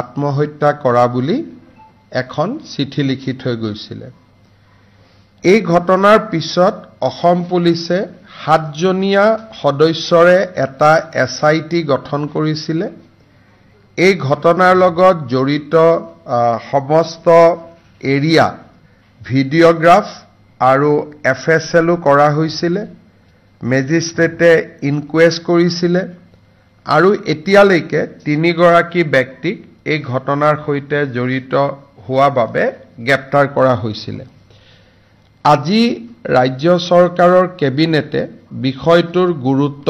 আত্মহত্যা কৰা বুলি এখন চিঠি লিখি থৈ গৈছিল। এই ঘটনাৰ পিছত অসম পুলিচে 7জনীয়া সদস্যৰে এটা SIT গঠন কৰিছিল। এই ঘটনাৰ লগত জড়িত সমস্ত এৰিয়া ভিডিঅ'গ্ৰাফ আৰু FSLও কৰা হৈছিল। মেজিষ্ট্ৰেটে ইনকুৱেষ্ট কৰিছিল আৰু এতিয়ালৈকে 3গৰাকী ব্যক্তিক এই ঘটনাৰ সৈতে জড়িত হোৱা বাবে গ্ৰেপ্তাৰ কৰা হৈছিল। আজি ৰাজ্য চৰকাৰৰ কেবিনেটে বিষয়টোৰ গুৰুত্ব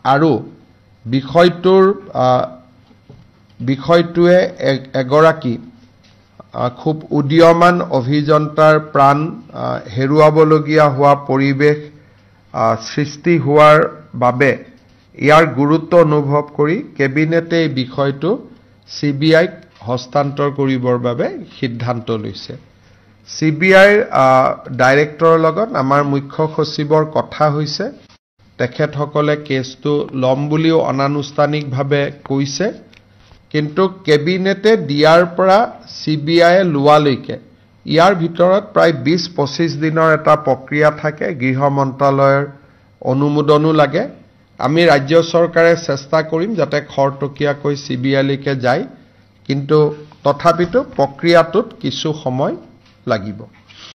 আৰু বিষয়টোৱে এগৰাকী খুব উদীয়মান অভিযন্তাৰ প্ৰাণ হেৰুৱাবলগীয়া হোৱা পৰিৱেশ সৃষ্টি হোৱাৰ বাবে ইয়াৰ গুৰুত্ব অনুভৱ কৰি কেবিনেটে এই বিষয়টো CBIক হস্তান্তৰ কৰিবৰ বাবে সিদ্ধান্ত লৈছে। CBIৰ ডাইৰেক্টৰৰ লগত আমাৰ মুখ্য সচিবৰ কথা হৈছে। তেখেতসকলে কেছটো ল'ম বুলিও অনানুষ্ঠানিকভাৱে কৈছে, কিন্তু কেবিনেটে দিয়াৰ পৰা CBIয়ে লোৱালৈকে ইয়াৰ ভিতৰত প্ৰায় 20-25 দিনৰ এটা প্ৰক্ৰিয়া থাকে। গৃহ মন্ত্ৰালয়ৰ অনুমোদনো লাগে। আমি ৰাজ্য চৰকাৰে চেষ্টা কৰিম যাতে খৰতকীয়াকৈ CBIলৈকে যায়, কিন্তু তথাপিতো প্ৰক্ৰিয়াটোত কিছু সময় লাগিব।